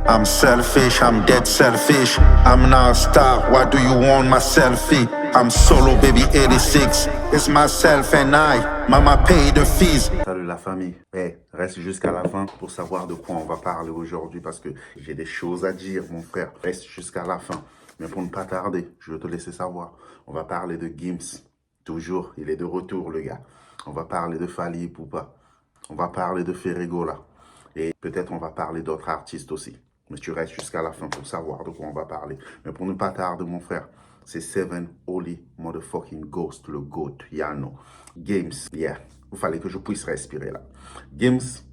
I'm selfish, I'm dead selfish. I'm not a star, why do you want my selfie? I'm solo baby 86, it's myself and I. Mama pay the fees. Salut la famille. Reste jusqu'à la fin pour savoir de quoi on va parler aujourd'hui parce que j'ai des choses à dire, mon frère. Reste jusqu'à la fin. Mais pour ne pas tarder, je vais te laisser savoir. On va parler de Gims. Toujours, il est de retour, le gars. On va parler de Fally Ipupa. On va parler de Ferregola. Et peut-être on va parler d'autres artistes aussi. Mais tu restes jusqu'à la fin pour savoir de quoi on va parler. Mais pour ne pas tarder, mon frère, c'est Seven Holy Motherfucking Ghost, le GOAT, Yano. Gims, yeah, il fallait que je puisse respirer là. Gims,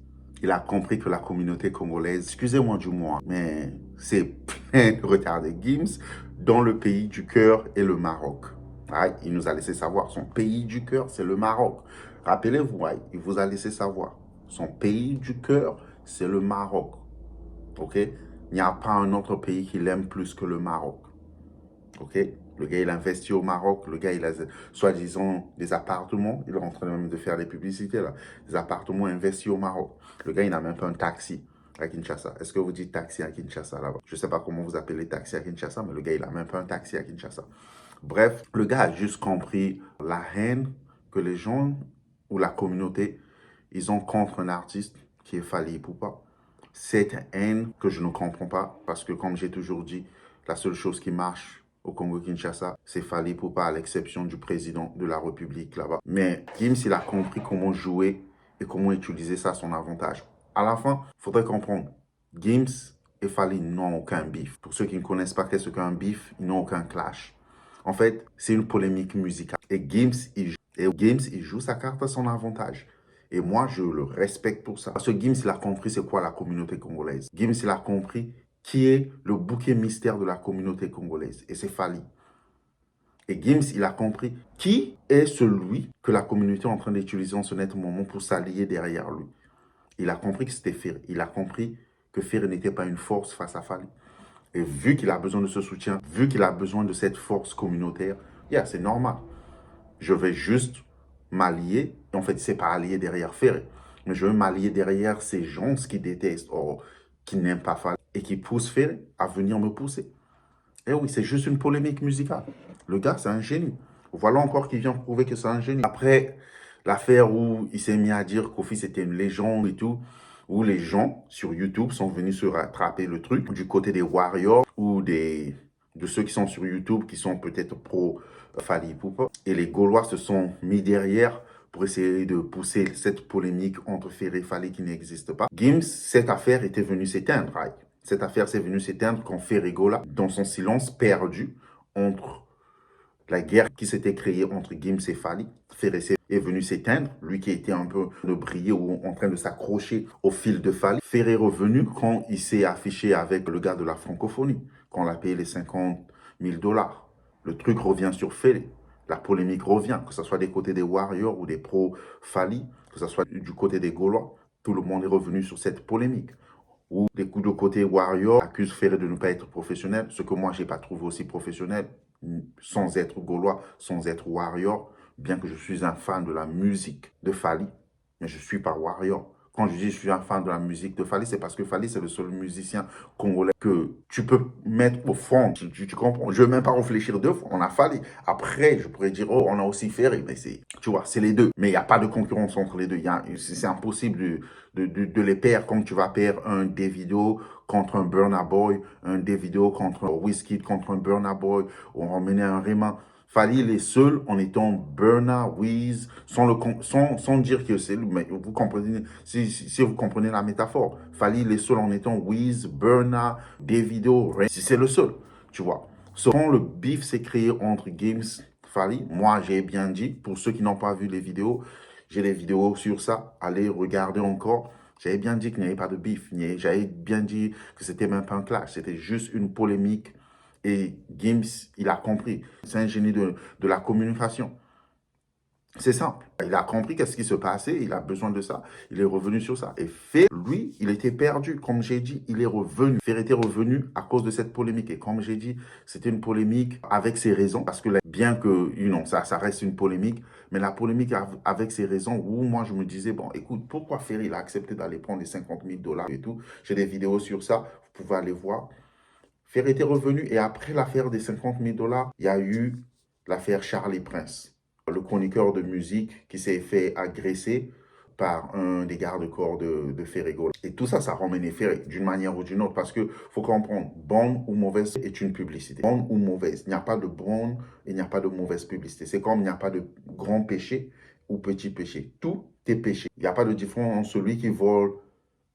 il a compris que la communauté congolaise, excusez-moi du moins, mais c'est plein de retardés. Gims, dans le pays du cœur est le Maroc. Ouais, il nous a laissé savoir, son pays du cœur, c'est le Maroc. Rappelez-vous, ouais, il vous a laissé savoir, son pays du cœur, c'est le Maroc. Ok? Il n'y a pas un autre pays qui l'aime plus que le Maroc. Ok? Le gars, il investit au Maroc. Le gars, il a soi-disant des appartements. Il est en train même de faire des publicités là. Des appartements investis au Maroc. Le gars, il n'a même pas un taxi à Kinshasa. Est-ce que vous dites taxi à Kinshasa là-bas? Je ne sais pas comment vous appelez taxi à Kinshasa, mais le gars, il n'a même pas un taxi à Kinshasa. Bref, le gars a juste compris la haine que les gens ou la communauté, ils ont contre un artiste qui est Fally Ipupa. Cette haine que je ne comprends pas, parce que comme j'ai toujours dit, la seule chose qui marche au Congo-Kinshasa, c'est Fally Ipupa, à l'exception du président de la République là-bas. Mais Gims, il a compris comment jouer et comment utiliser ça à son avantage. À la fin, il faudrait comprendre, Gims et Fally n'ont aucun bif. Pour ceux qui ne connaissent pas qu'est-ce qu'un bif, ils n'ont aucun clash. En fait, c'est une polémique musicale. Et Gims, il joue sa carte à son avantage. Et moi, je le respecte pour ça. Parce que Gims, il a compris c'est quoi la communauté congolaise. Gims, il a compris qui est le bouc mystère de la communauté congolaise. Et c'est Fally. Et Gims, il a compris qui est celui que la communauté est en train d'utiliser en ce net moment pour s'allier derrière lui. Il a compris que c'était Ferry. Il a compris que Ferry n'était pas une force face à Fally. Et vu qu'il a besoin de ce soutien, vu qu'il a besoin de cette force communautaire, yeah, c'est normal. Je vais juste m'allier. En fait, c'est pas allier derrière Ferré, mais je vais m'allier derrière ces gens qui détestent, ou qui n'aiment pas Fally et qui poussent Ferré à venir me pousser. Et oui, c'est juste une polémique musicale. Le gars, c'est un génie. Voilà encore qu'il vient prouver que c'est un génie. Après l'affaire où il s'est mis à dire qu'Offi c'était une légende et tout, où les gens sur YouTube sont venus se rattraper le truc du côté des Warriors ou de ceux qui sont sur YouTube qui sont peut-être pro Fally Ipupa. Et les Gaulois se sont mis derrière pour essayer de pousser cette polémique entre Ferré et Fally qui n'existe pas. Gims, cette affaire était venue s'éteindre. Right? Cette affaire s'est venue s'éteindre quand Ferregola, dans son silence perdu entre la guerre qui s'était créée entre Gims et Fally, Ferré est venu s'éteindre, lui qui était un peu de briller ou en train de s'accrocher au fil de Fally. Ferré est revenu quand il s'est affiché avec le gars de la francophonie, quand on a payé les 50 000 $. Le truc revient sur Ferré. La polémique revient, que ce soit des côtés des Warriors ou des pro-Fally, que ce soit du côté des Gaulois. Tout le monde est revenu sur cette polémique. Où des coups de côté Warrior accusent Ferré de ne pas être professionnel, ce que moi, je n'ai pas trouvé aussi professionnel, sans être Gaulois, sans être Warrior, bien que je suis un fan de la musique de Fally, mais je ne suis pas Warrior. Quand je dis je suis un fan de la musique de Fally, c'est parce que Fally, c'est le seul musicien congolais que tu peux mettre au fond. Tu comprends? Je ne veux même pas réfléchir deux fois. On a Fally. Après, je pourrais dire, oh, on a aussi Ferré. Mais c'est, tu vois, c'est les deux. Mais il n'y a pas de concurrence entre les deux. C'est impossible de les perdre comme tu vas perdre un Davido contre un Burna Boy, un Davido contre un Wizkid, contre un Burna Boy, ou on remenait un Rema. Fally les seuls en étant Burna, Wiz, sans dire que c'est lui, mais vous comprenez, si vous comprenez la métaphore. Fally les seuls en étant Wiz, Burna, Davido, c'est le seul, tu vois. Quand le beef s'est créé entre Gims, Fally, moi j'ai bien dit, pour ceux qui n'ont pas vu les vidéos, j'ai les vidéos sur ça, allez regarder encore. J'avais bien dit qu'il n'y avait pas de beef, j'avais bien dit que c'était même pas un clash, c'était juste une polémique. Et Gims, il a compris. C'est un génie de la communication. C'est simple. Il a compris qu'est-ce qui se passait, il a besoin de ça. Il est revenu sur ça. Et Ferré, lui, il était perdu. Comme j'ai dit, il est revenu. Ferré était revenu à cause de cette polémique. Et comme j'ai dit, c'était une polémique avec ses raisons. Parce que bien que, ça reste une polémique, mais la polémique avec ses raisons où moi, je me disais, bon, écoute, pourquoi Ferré, il a accepté d'aller prendre les 50 000 $ et tout. J'ai des vidéos sur ça. Vous vous pouvez aller voir. Ferry était revenu et après l'affaire des 50 000 $, il y a eu l'affaire Charlie Prince, le chroniqueur de musique qui s'est fait agresser par un des gardes-corps de Ferrego. Et tout ça, ça ramenait Ferry d'une manière ou d'une autre parce que faut comprendre, bonne ou mauvaise est une publicité. Bonne ou mauvaise, il n'y a pas de bonne et il n'y a pas de mauvaise publicité. C'est comme il n'y a pas de grand péché ou petit péché. Tout est péché. Il n'y a pas de différence entre celui qui vole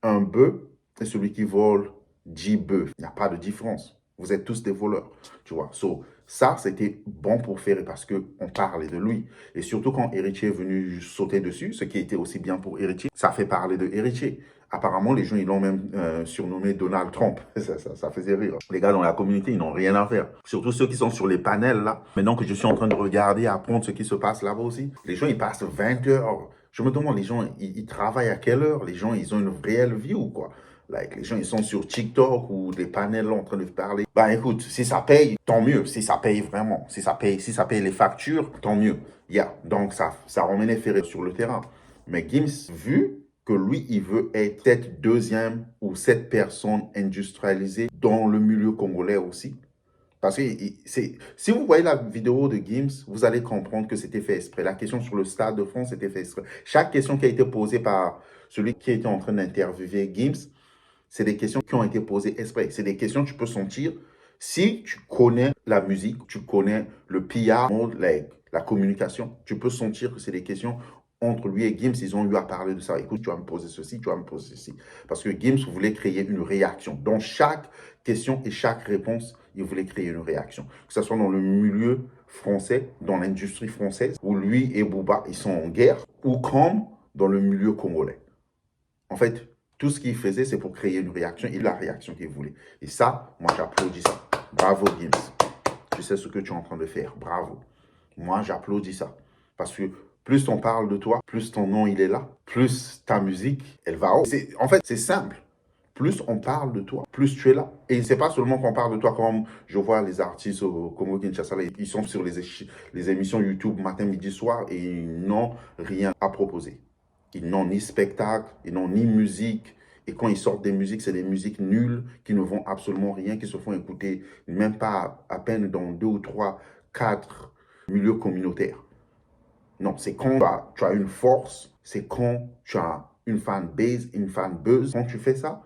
un bœuf et celui qui vole 10 bœufs. Il n'y a pas de différence. Vous êtes tous des voleurs, tu vois. So, ça, c'était bon pour Ferry parce qu'on parlait de lui. Et surtout quand Héritier est venu sauter dessus, ce qui était aussi bien pour Héritier, ça fait parler de Héritier. Apparemment, les gens, ils l'ont même surnommé Donald Trump. Ça faisait rire. Les gars dans la communauté, ils n'ont rien à faire. Surtout ceux qui sont sur les panels, là. Maintenant que je suis en train de regarder, apprendre ce qui se passe là-bas aussi. Les gens, ils passent 20 heures. Je me demande, les gens, ils travaillent à quelle heure? Les gens, ils ont une réelle vie ou quoi? Like, les gens, ils sont sur TikTok ou des panels en train de parler. Bah écoute, si ça paye, tant mieux. Si ça paye vraiment, si ça paye les factures, tant mieux. Donc ça remenait Ferry sur le terrain. Mais Gims, vu que lui, il veut être cette deuxième ou cette personne industrialisée dans le milieu congolais aussi. Parce que si vous voyez la vidéo de Gims, vous allez comprendre que c'était fait exprès. La question sur le Stade de France, c'était fait exprès. Chaque question qui a été posée par celui qui était en train d'interviewer Gims, c'est des questions qui ont été posées exprès. C'est des questions que tu peux sentir. Si tu connais la musique, tu connais le PR, la communication, tu peux sentir que c'est des questions entre lui et Gims, ils ont eu à parler de ça. Écoute, tu vas me poser ceci, tu vas me poser ceci. Parce que Gims voulait créer une réaction. Dans chaque question et chaque réponse, il voulait créer une réaction. Que ce soit dans le milieu français, dans l'industrie française, où lui et Booba, ils sont en guerre, ou comme dans le milieu congolais. En fait, tout ce qu'il faisait, c'est pour créer une réaction et la réaction qu'il voulait. Et ça, moi, j'applaudis ça. Bravo, Gims. Tu sais ce que tu es en train de faire. Bravo. Moi, j'applaudis ça. Parce que plus on parle de toi, plus ton nom, il est là, plus ta musique, elle va haut. En fait, c'est simple. Plus on parle de toi, plus tu es là. Et c'est pas seulement qu'on parle de toi comme je vois les artistes au Congo-Kinshasa, ils sont sur les émissions YouTube matin, midi, soir et ils n'ont rien à proposer. Ils n'ont ni spectacle, ils n'ont ni musique. Et quand ils sortent des musiques, c'est des musiques nulles qui ne vont absolument rien, qui se font écouter même pas à peine dans 2 ou 3, 4 milieux communautaires. Non, c'est quand tu as une force, c'est quand tu as une fanbase, une fanbuzz. Quand tu fais ça,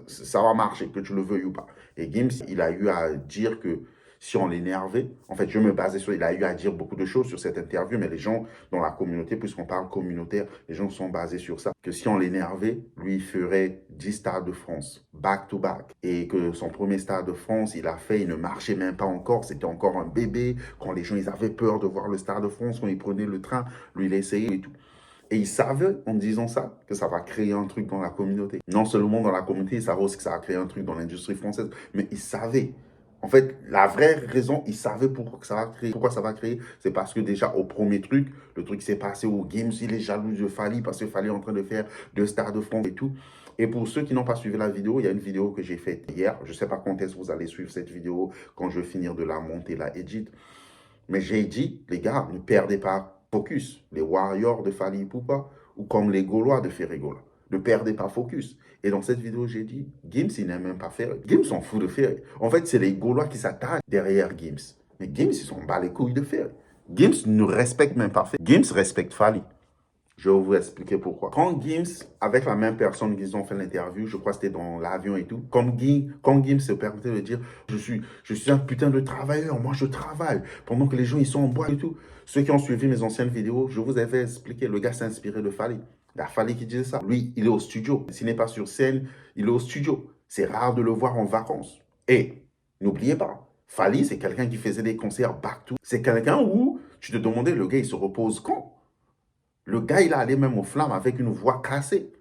ça va marcher, que tu le veuilles ou pas. Et Gims, il a eu à dire que si on l'énervait, en fait, je me basais sur, il a eu à dire beaucoup de choses sur cette interview, mais les gens dans la communauté, puisqu'on parle communautaire, les gens sont basés sur ça, que si on l'énervait, lui, il ferait 10 stades de France, back to back. Et que son premier stade de France, il a fait, il ne marchait même pas encore, c'était encore un bébé, quand les gens, ils avaient peur de voir le stade de France, quand ils prenaient le train, lui, il essayait et tout. Et ils savaient, en disant ça, que ça va créer un truc dans la communauté. Non seulement dans la communauté, ils savaient aussi que ça va créer un truc dans l'industrie française, mais ils savaient. En fait, la vraie raison, ils savaient pourquoi ça va créer. C'est parce que déjà, au premier truc, le truc s'est passé au Gims, il est jaloux de Fally, parce que Fally est en train de faire 2 stars de France et tout. Et pour ceux qui n'ont pas suivi la vidéo, il y a une vidéo que j'ai faite hier. Je ne sais pas quand est-ce que vous allez suivre cette vidéo, quand je vais finir de la monter, la edit. Mais j'ai dit, les gars, ne perdez pas focus. Les Warriors de Fally Ipupa ou comme les Gaulois de Ferry. Ne perdez pas focus. Et dans cette vidéo, j'ai dit, Gims, il n'aime même pas Ferry. Gims s'en fout de Ferry. En fait, c'est les Gaulois qui s'attaquent derrière Gims. Mais Gims, ils s'en bat les couilles de Ferry. Gims ne respecte même pas Ferry. Gims respecte Fally. Je vais vous expliquer pourquoi. Quand Gims, avec la même personne qu'ils ont fait l'interview, je crois que c'était dans l'avion et tout, quand Gims se permettait de dire « je suis un putain de travailleur, moi je travaille, pendant que les gens ils sont en bois et tout ». Ceux qui ont suivi mes anciennes vidéos, je vous avais expliqué, le gars s'est inspiré de Fally. Il a Fally qui disait ça. Lui, il est au studio. S'il n'est pas sur scène, il est au studio. C'est rare de le voir en vacances. Et n'oubliez pas, Fally, c'est quelqu'un qui faisait des concerts back-to. C'est quelqu'un où tu te demandais, le gars, il se repose quand? Le gars, il allait même aux flammes avec une voix cassée.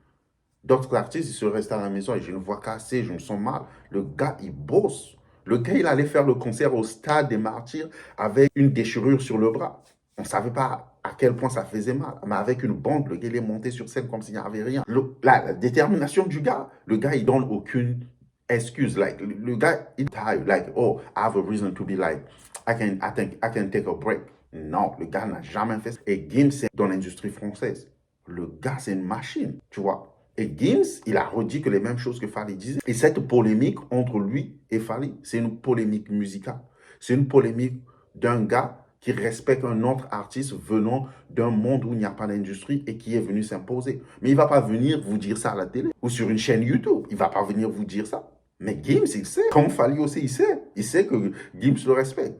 D'autres artistes, ils se restent à la maison et j'ai une voix cassée, je me sens mal. Le gars, il bosse. Le gars, il allait faire le concert au Stade des Martyrs avec une déchirure sur le bras. On ne savait pas à quel point ça faisait mal. Mais avec une bande, le gars, il est monté sur scène comme s'il n'y avait rien. La détermination du gars, le gars, il donne aucune excuse. Like, le gars, il dit, like, oh, I have a reason to be like, I can take a break. Non, le gars n'a jamais fait ça. Et Gims, c'est dans l'industrie française. Le gars, c'est une machine, tu vois. Et Gims, il a redit que les mêmes choses que Fally disait. Et cette polémique entre lui et Fally, c'est une polémique musicale. C'est une polémique d'un gars qui respecte un autre artiste venant d'un monde où il n'y a pas d'industrie et qui est venu s'imposer. Mais il ne va pas venir vous dire ça à la télé ou sur une chaîne YouTube. Il ne va pas venir vous dire ça. Mais Gims, il sait. Comme Fally aussi, il sait. Il sait que Gims le respecte.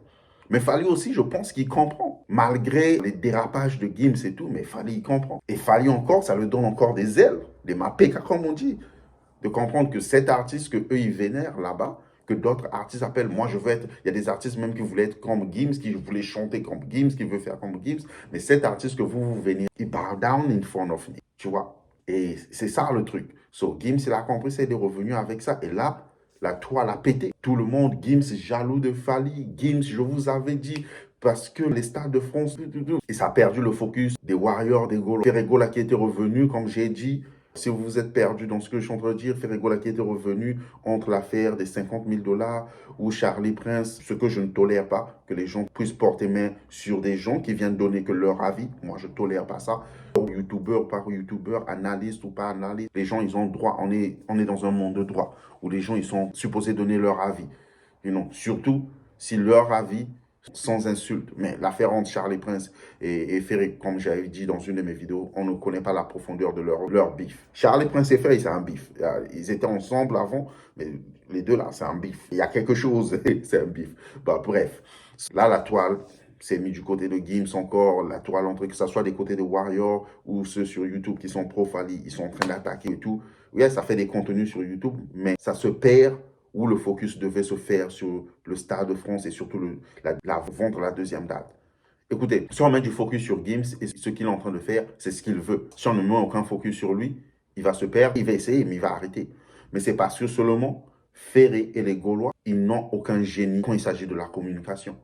Mais Fally aussi, je pense qu'il comprend. Malgré les dérapages de Gims et tout, mais Fally, il comprend. Et Fally encore, ça le donne encore des ailes, des mapékas, comme on dit. De comprendre que cet artiste que eux, ils vénèrent là-bas, que d'autres artistes appellent, moi je veux être, il y a des artistes même qui voulaient être comme Gims, qui voulaient chanter comme Gims, qui veulent faire comme Gims, mais cet artiste que vous venez, il bow down in front of me, tu vois. Et c'est ça le truc. So Gims, il a compris, c'est des revenus avec ça, et là, la toile a pété. Tout le monde, Gims, jaloux de Fally, Gims, je vous avais dit, parce que les stades de France, et ça a perdu le focus des Warriors, des Gaulois. Ferregola qui était revenu, comme j'ai dit. Si vous vous êtes perdu dans ce que je suis en train de dire, Ferregola qui était revenu entre l'affaire des 50 000 $ ou Charlie Prince, ce que je ne tolère pas, que les gens puissent porter main sur des gens qui viennent donner que leur avis. Moi, je ne tolère pas ça. YouTubeur par YouTubeur, analyste ou pas analyste, les gens, ils ont droit. On est dans un monde de droit où les gens, ils sont supposés donner leur avis. Et non, surtout si leur avis sans insulte. Mais l'affaire entre Charlie Prince et Ferry, comme j'avais dit dans une de mes vidéos, on ne connaît pas la profondeur de leur bif. Charlie Prince et Ferry, c'est un bif. Ils étaient ensemble avant, mais les deux là, c'est un bif. Il y a quelque chose, c'est un bif. Bah, bref, là, la toile s'est mise du côté de Gims encore, la toile entre que ce soit des côtés de Warrior ou ceux sur YouTube qui sont pro-Fally, ils sont en train d'attaquer et tout. Oui, ça fait des contenus sur YouTube, mais ça se perd où le focus devait se faire sur le Stade de France et surtout la vente de la deuxième date. Écoutez, si on met du focus sur Gims et ce qu'il est en train de faire, c'est ce qu'il veut. Si on ne met aucun focus sur lui, il va se perdre, il va essayer, mais il va arrêter. Mais c'est parce que seulement Ferré et les Gaulois, ils n'ont aucun génie quand il s'agit de la communication.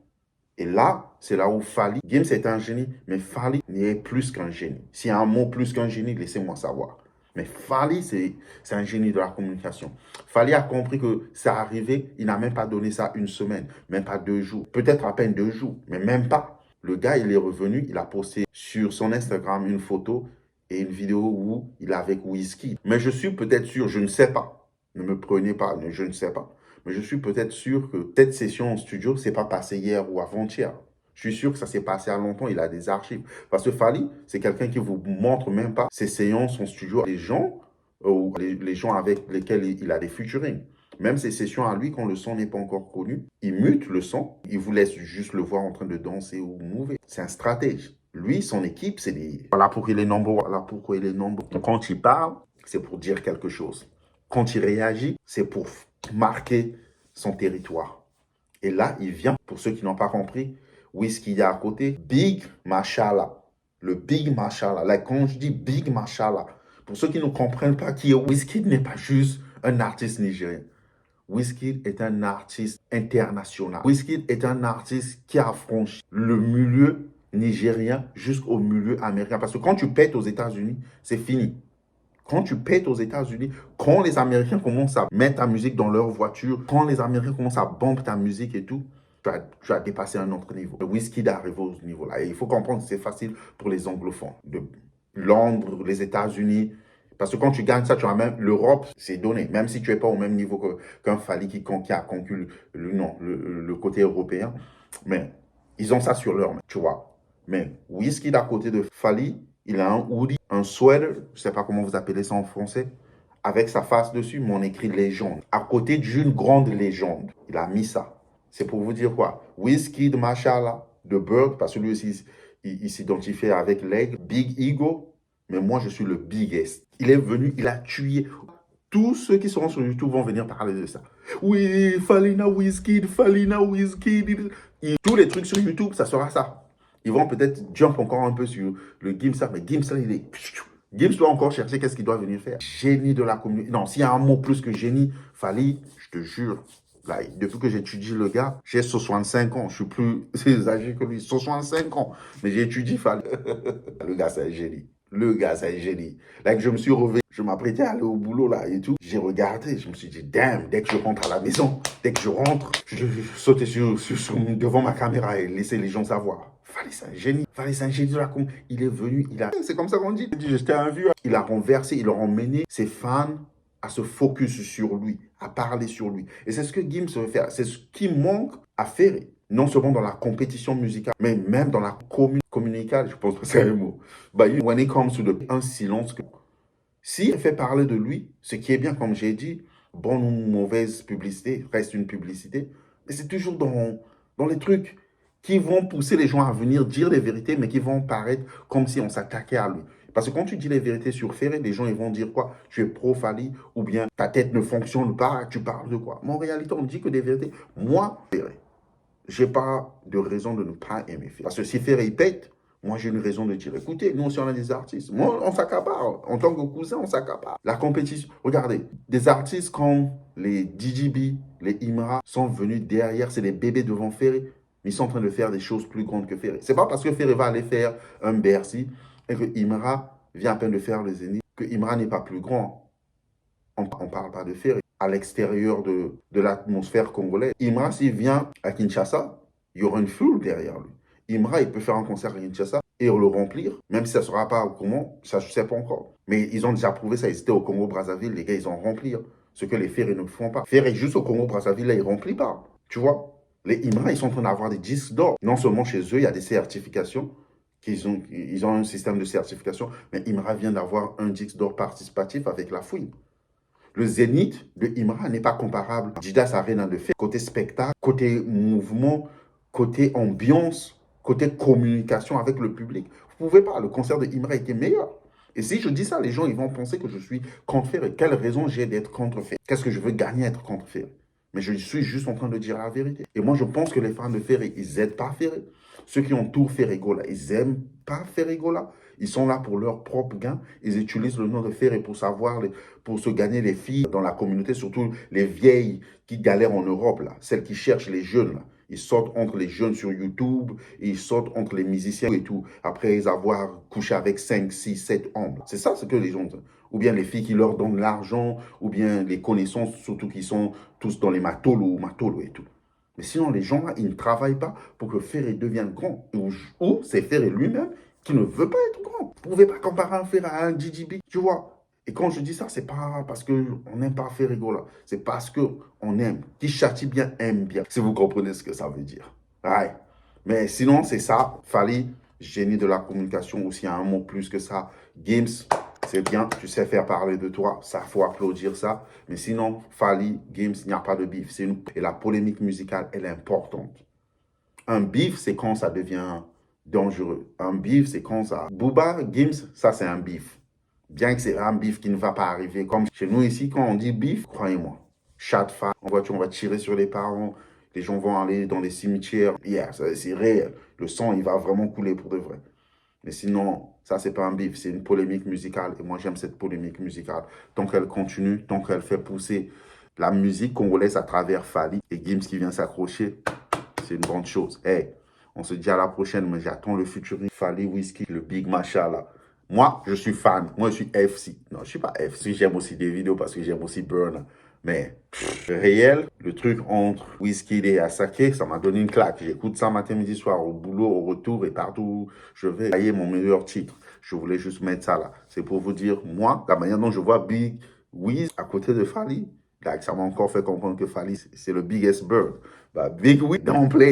Et là, c'est là où Fally, Gims est un génie, mais Fally n'est plus qu'un génie. S'il y a un mot plus qu'un génie, laissez-moi savoir. Mais Fally, c'est un génie de la communication. Fally a compris que ça arrivait, il n'a même pas donné ça une semaine, même pas 2 jours, peut-être à peine 2 jours, mais même pas. Le gars, il est revenu, il a posté sur son Instagram une photo et une vidéo où il est avec Wizkid. Mais je suis peut-être sûr, je ne sais pas, ne me prenez pas, je ne sais pas. Mais je suis peut-être sûr que cette session en studio, c'est pas passé hier ou avant-hier. Je suis sûr que ça s'est passé à longtemps, il a des archives. Parce que Fally, c'est quelqu'un qui vous montre même pas ses séances en studio. Les gens, ou les gens avec lesquels il a des featuring. Même ses sessions à lui, quand le son n'est pas encore connu, il mute le son, il vous laisse juste le voir en train de danser ou mouver. C'est un stratège. Lui, son équipe, c'est des... Voilà pourquoi il est number one, voilà pourquoi il est number one. Quand il parle, c'est pour dire quelque chose. Quand il réagit, c'est pour marquer son territoire. Et là, il vient, pour ceux qui n'ont pas compris, Wizkid à côté, Big Mashallah. Le Big Mashallah. Là, quand je dis Big Mashallah, pour ceux qui ne comprennent pas qui est Wizkid, n'est pas juste un artiste nigérien. Wizkid est un artiste international. Wizkid est un artiste qui a franchi le milieu nigérien jusqu'au milieu américain. Parce que quand tu pètes aux États-Unis, c'est fini. Quand tu pètes aux États-Unis, quand les Américains commencent à mettre ta musique dans leur voiture, quand les Américains commencent à bomber ta musique et tout, tu as dépassé un autre niveau. Le Wizkid est arrivé au niveau-là. Et il faut comprendre que c'est facile pour les anglophones. De Londres, les États-Unis. Parce que quand tu gagnes ça, tu as même l'Europe, c'est donné. Même si tu n'es pas au même niveau qu'un Fally qui a conquis le côté européen. Mais ils ont ça sur leur main, tu vois. Mais Wizkid à côté de Fally, il a un hoodie, un sweater, je ne sais pas comment vous appelez ça en français, avec sa face dessus, mais on écrit légende. À côté d'une grande légende, il a mis ça. C'est pour vous dire quoi? Wizkid, Mashallah, The Bird, parce que lui aussi, il s'identifiait avec l'aigle, Big Ego, mais moi, je suis le biggest. Il est venu, il a tué. Tous ceux qui seront sur YouTube vont venir parler de ça. Oui, Falina Wizkid, Falina Wizkid. Tous les trucs sur YouTube, ça sera ça. Ils vont peut-être jump encore un peu sur le Gims, mais Gims, là, il est... Gims doit encore chercher qu'est-ce qu'il doit venir faire. Génie de la communauté. Non, s'il y a un mot plus que génie, Fally, je te jure, là, depuis que j'étudie le gars, j'ai 65 ans. Je suis plus âgé que lui. 65 ans. Mais j'étudie Fally. Le gars, c'est un génie. Le gars, c'est un génie. Là que je me suis réveillé, je m'apprêtais à aller au boulot là et tout. J'ai regardé, je me suis dit, damn, dès que je rentre à la maison, dès que je rentre, je sautais devant ma caméra et laisser les gens savoir. Fally, c'est un génie. Fally, c'est un génie de la con. Il est venu, c'est comme ça qu'on dit. J'étais un vieux. Il a renversé, il a emmené ses fans à se focus sur lui, à parler sur lui. Et c'est ce que Gims veut faire. C'est ce qui manque à Ferry. Non seulement dans la compétition musicale, mais même dans la communicale, je pense que c'est un mot. But when it comes to un silence, s'il fait parler de lui, ce qui est bien, comme j'ai dit, bonne ou mauvaise publicité, reste une publicité, mais c'est toujours dans les trucs qui vont pousser les gens à venir dire les vérités, mais qui vont paraître comme si on s'attaquait à lui. Parce que quand tu dis les vérités sur Ferry, les gens ils vont dire quoi? Tu es pro-Fally, ou bien ta tête ne fonctionne pas, tu parles de quoi? Mais en réalité, on dit que des vérités. Moi, Ferry, j'ai pas de raison de ne pas aimer Ferry. Parce que si Ferry pète, moi j'ai une raison de dire, écoutez, nous aussi on a des artistes. Moi, on s'accapare. En tant que cousin, on s'accapare. La compétition, regardez, des artistes comme les DJB, les Imra sont venus derrière, c'est des bébés devant Ferry. Ils sont en train de faire des choses plus grandes que Ferry. C'est pas parce que Ferry va aller faire un Bercy et que Imra vient à peine de faire le Zénith que Imra n'est pas plus grand. On ne parle pas de Ferry. À l'extérieur de l'atmosphère congolaise. Imra, s'il vient à Kinshasa, il y aura une foule derrière lui. Imra, il peut faire un concert à Kinshasa et le remplir, même si ça ne sera pas au Congo, ça je ne sais pas encore. Mais ils ont déjà prouvé ça, ils étaient au Congo-Brazzaville, les gars, ils ont rempli. Ce que les Ferry ne font pas. Ferry, juste au Congo-Brazzaville, là, il ne remplit pas. Tu vois? Les Imra, ils sont en train d'avoir des disques d'or. Non seulement chez eux, il y a des certifications, ils ont un système de certification, mais Imra vient d'avoir un disque d'or participatif avec La Fouine. Le Zénith de Imra n'est pas comparable à Didas Arena de Ferry. Côté spectacle, côté mouvement, côté ambiance, côté communication avec le public. Vous ne pouvez pas, le concert de Imra était meilleur. Et si je dis ça, les gens ils vont penser que je suis contre Ferry. Quelle raison j'ai d'être contre Ferry? Qu'est-ce que je veux gagner à être contre Ferry? Mais je suis juste en train de dire la vérité. Et moi, je pense que les fans de Ferry, ils n'aident pas Ferry. Ceux qui entourent Ferrygola, ils n'aiment pas Ferrygola. Ils sont là pour leur propre gain. Ils utilisent le nom de Ferry pour pour se gagner les filles dans la communauté, surtout les vieilles qui galèrent en Europe, là, celles qui cherchent les jeunes. Là. Ils sortent entre les jeunes sur YouTube, et ils sortent entre les musiciens et tout, après avoir couché avec 5, 6, 7 hommes. C'est ça ce que les gens... Ou bien les filles qui leur donnent l'argent, ou bien les connaissances, surtout qui sont tous dans les matolo et tout. Mais sinon, les gens là, ils ne travaillent pas pour que Ferry devienne grand. Ou c'est Ferry lui-même qui ne veut pas être grand. Vous ne pouvez pas comparer un Ferry à un DJB, tu vois. Et quand je dis ça, c'est pas parce qu'on n'aime pas Ferrygola. C'est parce qu'on aime. Qui châtie bien, aime bien. Si vous comprenez ce que ça veut dire. Ouais. Mais sinon, c'est ça. Fally, génie de la communication, aussi un mot plus que ça. Gims, c'est bien, tu sais faire parler de toi, ça faut applaudir ça. Mais sinon, Fally, Gims, il n'y a pas de bif. Et la polémique musicale, elle est importante. Un bif, c'est quand ça devient dangereux. Un bif, c'est quand ça... Booba, Gims, ça c'est un bif. Bien que c'est un bif qui ne va pas arriver. Comme chez nous ici, quand on dit bif, croyez-moi, chat de femme, en voiture, on va tirer sur les parents, les gens vont aller dans les cimetières. Yeah, c'est réel. Le sang, il va vraiment couler pour de vrai. Mais sinon, ça, c'est pas un bif, c'est une polémique musicale. Et moi, j'aime cette polémique musicale. Tant qu'elle continue, tant qu'elle fait pousser la musique congolaise à travers Fally et Gims qui vient s'accrocher, c'est une bonne chose. Hey, on se dit à la prochaine, mais j'attends le futur Fally, Whisky, le Big Macha là. Moi, je suis fan. Moi, je suis FC. Non, je suis pas FC. J'aime aussi des vidéos parce que j'aime aussi Burna. Mais réel, le truc entre Wizkid et Asake, ça m'a donné une claque. J'écoute ça matin, midi, soir, au boulot, au retour et partout où je vais. Tailler mon meilleur titre. Je voulais juste mettre ça là. C'est pour vous dire, moi, la manière dont je vois Big Wiz à côté de Fally, like, ça m'a encore fait comprendre que Fally, c'est le biggest bird. Bah, Big Wiz, don't play.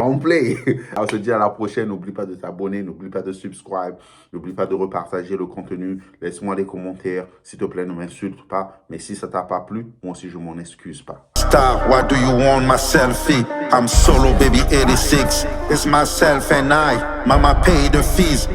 On se dit à la prochaine. N'oublie pas de t'abonner, n'oublie pas de subscribe, n'oublie pas de repartager le contenu. Laisse-moi des commentaires. S'il te plaît, ne m'insulte pas. Mais si ça t'a pas plu, moi aussi, je m'en excuse pas. Star, why do you want my selfie? I'm solo, baby 86. It's myself and I. Mama pay the fees.